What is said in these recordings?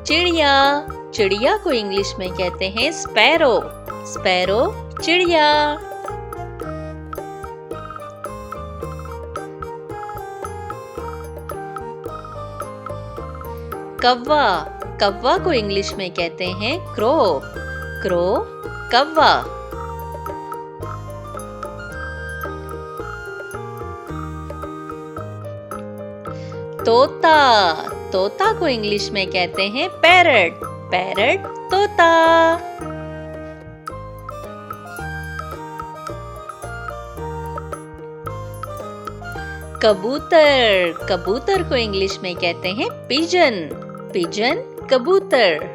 चिड़िया, चिड़िया को इंग्लिश में कहते हैं स्पैरो, स्पैरो चिड़िया। कौवा, कौवा को इंग्लिश में कहते हैं क्रो, क्रो कौवा। तोता, तोता को इंग्लिश में कहते हैं पैरट, पैरट तोता। कबूतर, कबूतर को इंग्लिश में कहते हैं पिजन, पिजन कबूतर।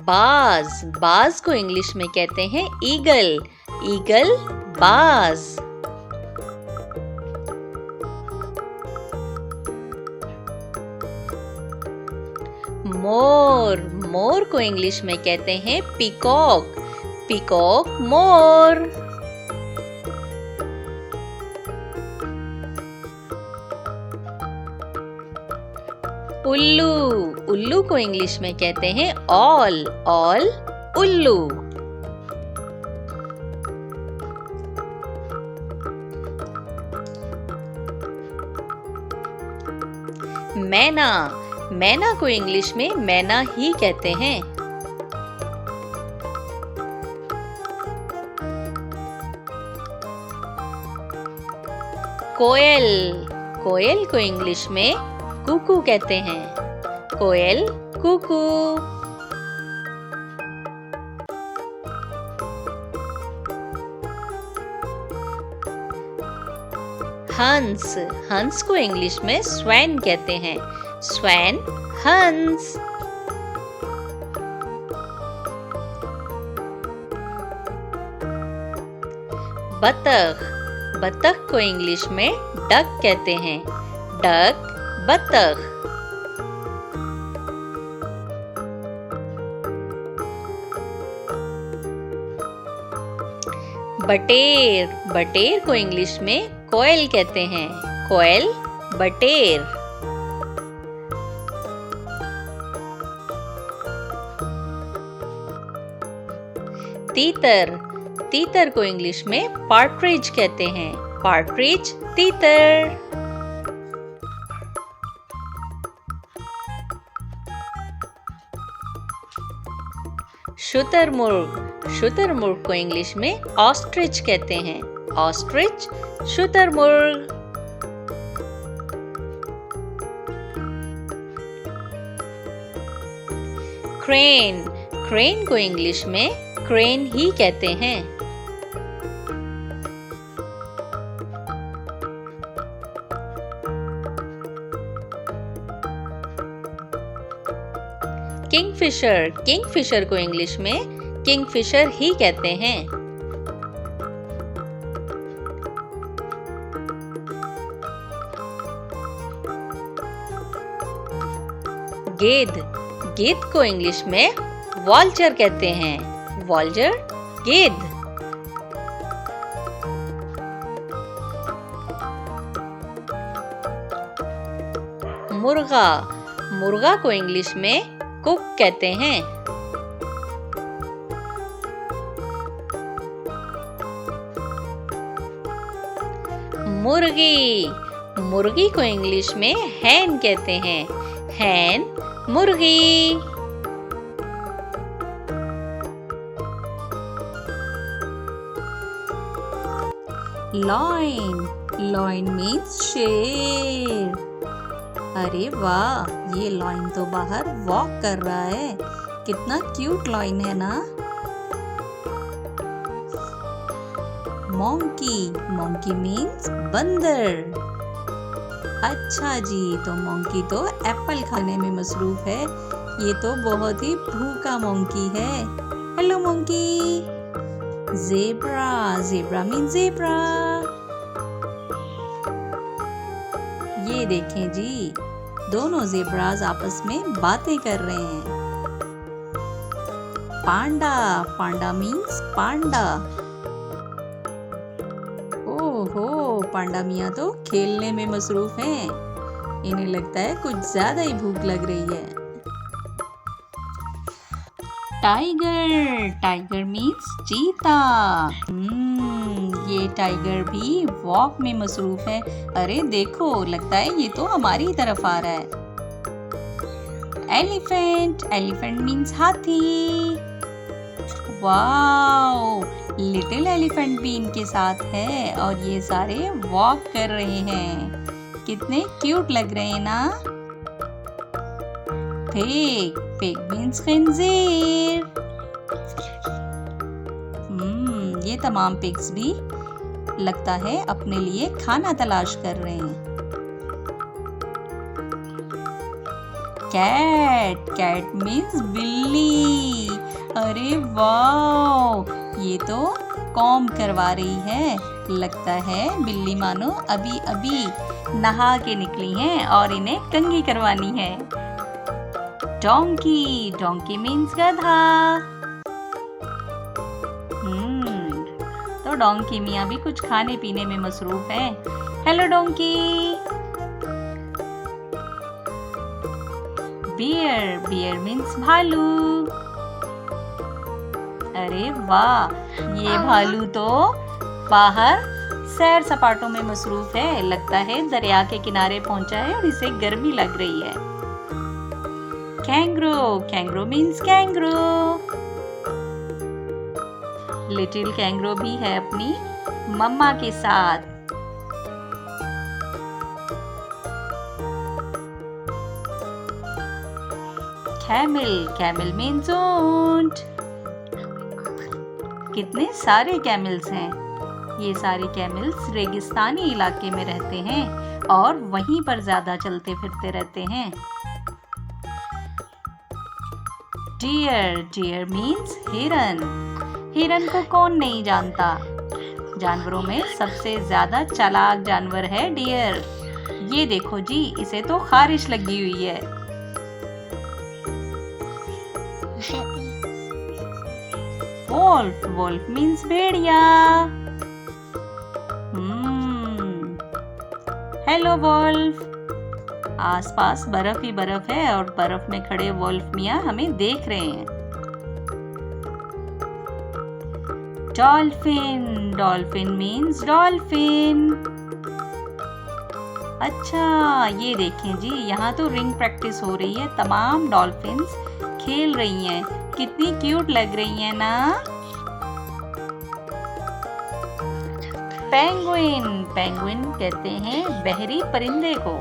बाज, बाज को इंग्लिश में कहते हैं ईगल, ईगल बाज। मोर, मोर को इंग्लिश में कहते हैं पीकॉक, पीकॉक मोर। उल्लू, उल्लू को इंग्लिश में कहते हैं ऑल, ऑल उल्लू। मैना, मैना को इंग्लिश में मैना ही कहते हैं। कोयल, कोयल को इंग्लिश में कुकू कहते हैं, कोयल कुकू। हंस, हंस को इंग्लिश में स्वैन कहते हैं, स्वैन हंस। बतख, बतख को इंग्लिश में डक कहते हैं, डक बतख। बटेर, बटेर को इंग्लिश में कोयल कहते हैं, कोयल बटेर। तीतर, तीतर को इंग्लिश में पार्ट्रिज कहते हैं, पार्ट्रिज तीतर। शुतुरमुर्ग, शुतुरमुर्ग को इंग्लिश में ऑस्ट्रिच कहते हैं, ऑस्ट्रिच शुतुरमुर्ग। क्रेन, क्रेन को इंग्लिश में क्रेन ही कहते हैं। किंगफिशर, किंगफिशर को इंग्लिश में किंगफिशर ही कहते हैं। गेद, गेद को इंग्लिश में वॉल्चर कहते हैं, वॉल्चर गेद। मुर्गा, मुर्गा को इंग्लिश में कुक कहते हैं। मुर्गी, मुर्गी को इंग्लिश में हैन कहते हैं, हैन मुर्गी। लॉयन, लॉयन मीन्स शेर। अरे वाह, ये लॉयन तो बाहर वॉक कर रहा है, कितना क्यूट लॉयन है ना। मोंकी, मोंकी मीन्स बंदर। अच्छा जी, तो मोंकी तो एप्पल खाने में मसरूफ है, ये तो बहुत ही भूखा मोंकी है। Hello monkey. Zebra, zebra means zebra. ये देखें जी, दोनों ज़ेब्रास आपस में बातें कर रहे हैं। पांडा, पांडा मीन्स पांडा। ओह, ओहो, पांडा मियाँ तो खेलने में मसरूफ हैं। इन्हें लगता है कुछ ज्यादा ही भूख लग रही है। टाइगर, टाइगर मीन्स चीता। ये टाइगर भी वॉक में मसरूफ है। अरे देखो, लगता है ये तो हमारी तरफ आ रहा है। एलिफेंट, एलिफेंट मीन्स हाथी। वाओ, लिटिल एलिफेंट भी इनके साथ है और ये सारे वॉक कर रहे हैं। कितने क्यूट लग रहे हैं ना। पिग, पिग मीन्स खंजीर। ये तमाम पिग्स भी लगता है अपने लिए खाना तलाश कर रहे हैं। कैट, कैट मीन्स बिल्ली। अरे वाह, ये तो कॉम्ब करवा रही है। लगता है बिल्ली मानो अभी अभी नहा के निकली हैं और इन्हें कंघी करवानी है। डोंकी, डोंकी मीन्स गधा। तो डोंकी मियाँ भी कुछ खाने पीने में मसरूफ है। Hello donkey. Bear, bear means भालू। अरे वाह, ये भालू तो बाहर सैर सपाटों में मसरूफ है। लगता है दरिया के किनारे पहुंचा है और इसे गर्मी लग रही है। Kangaroo, kangaroo means kangaroo. Little kangaroo भी है अपनी मम्मा के साथ। कैमल, कैमल मीन्स ऊंट। कितने सारे कैमल्स हैं। ये सारे कैमल्स रेगिस्तानी इलाके में रहते हैं और वहीं पर ज्यादा चलते फिरते रहते हैं। डियर, डियर मीन्स हिरन। हिरन को कौन नहीं जानता। जानवरों में सबसे ज्यादा चालाक जानवर है डियर। ये देखो जी, इसे तो खारिश लगी हुई है। वोल्फ, वोल्फ मीन्स भेड़िया। Hello wolf. आसपास बर्फ ही बर्फ है और बर्फ में खड़े वोल्फ मियाँ हमें देख रहे हैं। Dolphin, dolphin means dolphin. अच्छा, ये देखें जी, यहाँ तो रिंग प्रैक्टिस हो रही है। तमाम डॉल्फिन्स खेल रही हैं। कितनी क्यूट लग रही हैं ना। पेंगुइन, पेंगुइन कहते हैं बहरी परिंदे को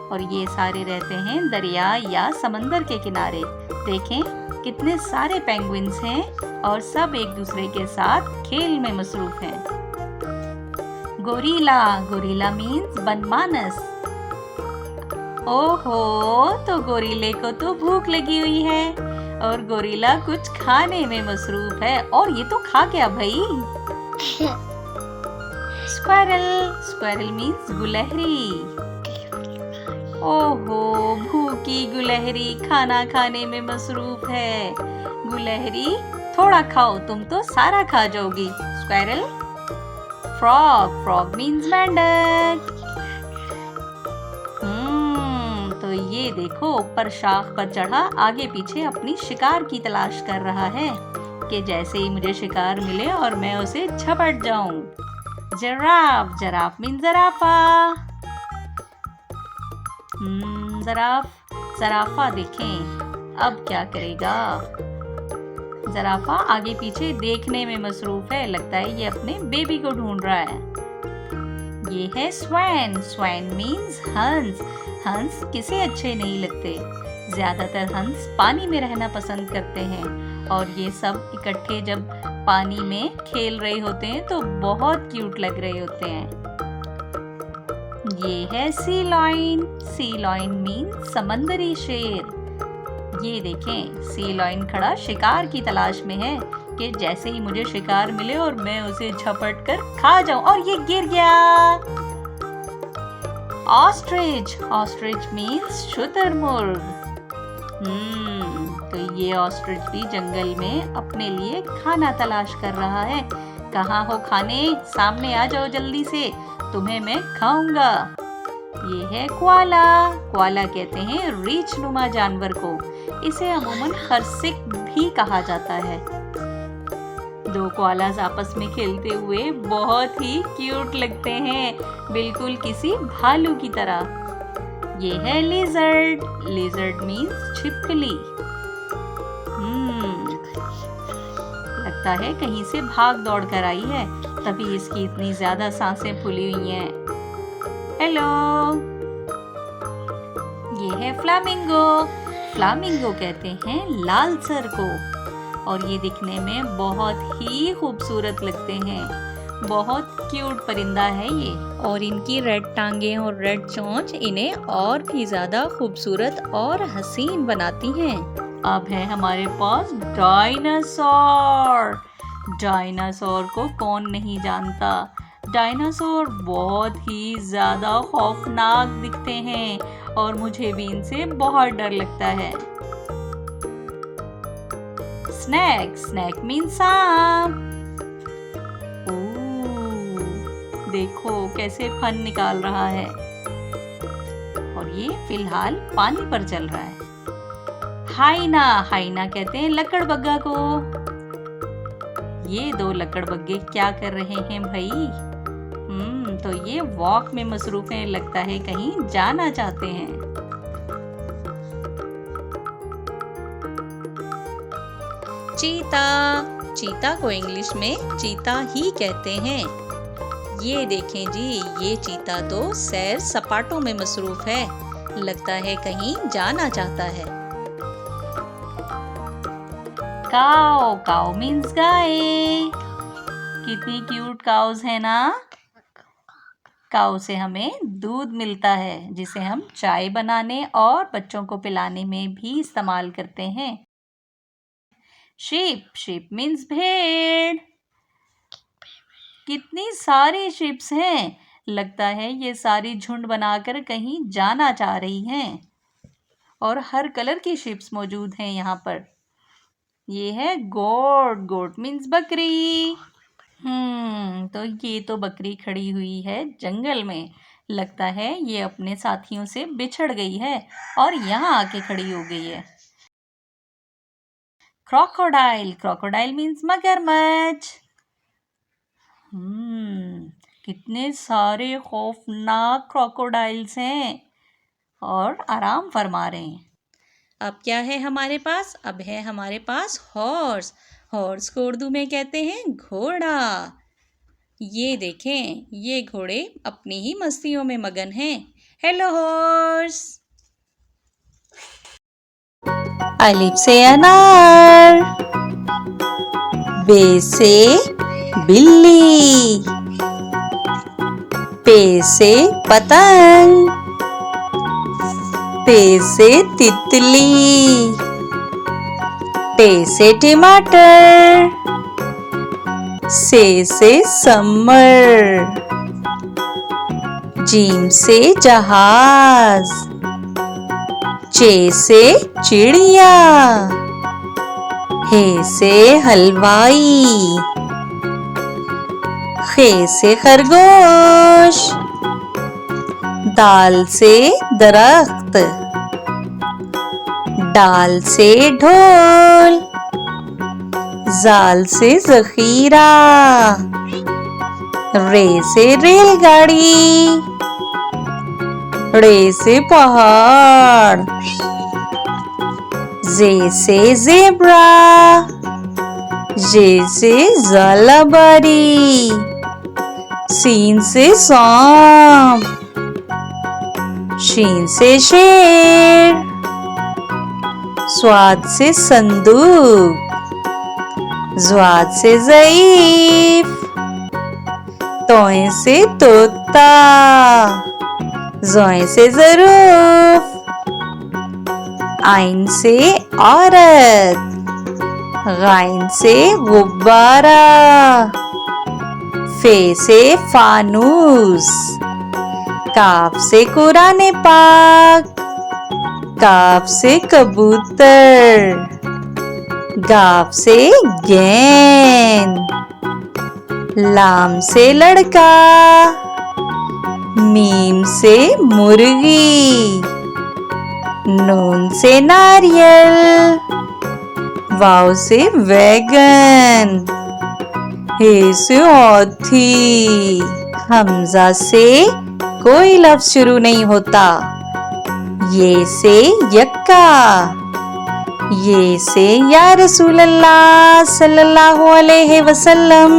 और ये सारे रहते हैं दरिया या समंदर के किनारे। देखें कितने सारे पेंगुइन्स हैं और सब एक दूसरे के साथ खेल में मसरूफ हैं। गोरिल्ला, गोरिल्ला मीन्स बनमानस। ओहो, तो गोरिल्ले को तो भूख लगी हुई है और गोरिल्ला कुछ खाने में मसरूफ है। और ये तो खा गया भाई। स्क्वारल, स्क्वारल मीन्स गुलहरी। ओहो, भूखी गुलहरी खाना खाने में मसरूफ है। गुलहरी थोड़ा खाओ, तुम तो सारा खा जाओगी। स्क्वारल। फ्रॉग, फ्रॉग मीन्स मेंढक। तो ये देखो, ऊपर शाख पर चढ़ा आगे पीछे अपनी शिकार की तलाश कर रहा है कि जैसे ही मुझे शिकार मिले और मैं उसे झपट जाऊं। जिराफ, जिराफ मीन्स ज़राफ़ा। ज़राफ़ा देखें अब क्या करेगा। ज़राफ़ा आगे पीछे देखने में मसरूफ है। लगता है ये अपने बेबी को ढूंढ रहा है। ये है स्वैन, स्वैन मीन्स हंस। हंस किसे अच्छे नहीं लगते। ज्यादातर हंस पानी में रहना पसंद करते हैं और ये सब इकट्ठे जब पानी में खेल रहे होते हैं तो बहुत क्यूट लग रहे होते हैं। ये है सी लॉयन, सी लॉयन मीन्स समंदरी शेर। ये देखें, सी लॉयन खड़ा शिकार की तलाश में है कि जैसे ही मुझे शिकार मिले और मैं उसे झपट कर खा जाऊं। और ये गिर गया। ऑस्ट्रिच, ऑस्ट्रिच मीन्स शुतुरमुर्ग। तो ये ऑस्ट्रिच भी जंगल में अपने लिए खाना तलाश कर रहा है। कहाँ हो खाने? सामने आ जाओ जल्दी से, तुम्हें मैं खाऊंगा। ये है क्वाला। क्वाला कहते हैं रीछ नुमा जानवर को। इसे अमूमन खरसिक भी कहा जाता है। दो क्वालास आपस में खेलते हुए बहुत ही क्यूट लगते हैं, बिल्कुल किसी भालू की तरह। ये है लिजर्ड। लिजर्ड मीन्स छिपकली। लगता है कहीं से भाग दौड़ कर आई है, तभी इसकी इतनी ज्यादा सांसें फूली हुई हैं। हेलो। ये है फ्लामिंगो। फ्लामिंगो कहते हैं लाल सर को, और ये दिखने में बहुत ही खूबसूरत लगते हैं। बहुत क्यूट परिंदा है ये, और इनकी रेड टांगें और रेड चोंच इन्हें और भी ज्यादा खूबसूरत और हसीन बनाती हैं। अब है हमारे पास डायनासोर। डायनासोर को कौन नहीं जानता। डायनासोर बहुत ही ज्यादा खौफनाक दिखते हैं, और मुझे भी इनसे बहुत डर लगता है। स्नैक। स्नैक मीन्स सांप। देखो कैसे फन निकाल रहा है, और ये फिलहाल पानी पर चल रहा है। हाइना। हाइना कहते हैं लकड़बग्गा को। ये दो लकड़बग्गे क्या कर रहे हैं भाई? तो ये वॉक में मसरूफ हैं, लगता है कहीं जाना चाहते हैं। चीता। चीता को इंग्लिश में चीता ही कहते हैं। ये देखें जी, ये चीता तो सैर सपाटों में मसरूफ है, लगता है कहीं जाना चाहता है। काऊ। काऊ मीन्स गाय। कितनी क्यूट काउस है ना। काऊ से हमें दूध मिलता है, जिसे हम चाय बनाने और बच्चों को पिलाने में भी इस्तेमाल करते हैं। शीप। शीप मीन्स भेड़। कितनी सारी शीप्स हैं, लगता है ये सारी झुंड बनाकर कहीं जाना चाह रही हैं, और हर कलर की शीप्स मौजूद हैं यहाँ पर। ये है गोट। गोट मीन्स बकरी। तो ये तो बकरी खड़ी हुई है जंगल में, लगता है ये अपने साथियों से बिछड़ गई है और यहाँ आके खड़ी हो गई है। क्रोकोडाइल। क्रोकोडाइल मीन्स मगरमच्छ। कितने सारे खौफनाक क्रोकोडाइल्स हैं, और आराम फरमा रहे हैं। अब क्या है हमारे पास? अब है हमारे पास हॉर्स। हॉर्स को उर्दू में कहते हैं घोड़ा। ये देखें, ये घोड़े अपनी ही मस्तियों में मगन हैं। Hello horse. अलिफ से अनार। बे से बिल्ली। पे से पतंग। ते से तितली। टे से टमाटर। से समर। जीम से जहाज। चे से चिड़िया। हे से हलवाई। खे से खरगोश। दाल से दरख्त। डाल से ढोल। जाल से जखीरा। रे से रेलगाड़ी। रे से पहाड़। जे से ज़ेब्रा। जे से ज़ालाबारी। सीन से सांप। शीन से शेर। स्वाद से संदूक। ज़्वाद से ज़ईफ। तोए से तोता। ज़ोए से ज़रूफ। आइन से औरत। गाइन से गुब्बारा। फे से फानूस। काफ से कुरान पाक। काफ से कबूतर। गाफ से गेंद। लाम से लड़का, मीम से मुर्गी, नून से नारियल, वाव से वैगन, हे से हाथी। हमजा से कोई लफ्ज शुरू नहीं होता। ये से यक्का, ये से या रसूल अल्लाह सल्लल्लाहु अलैहि वसल्लम।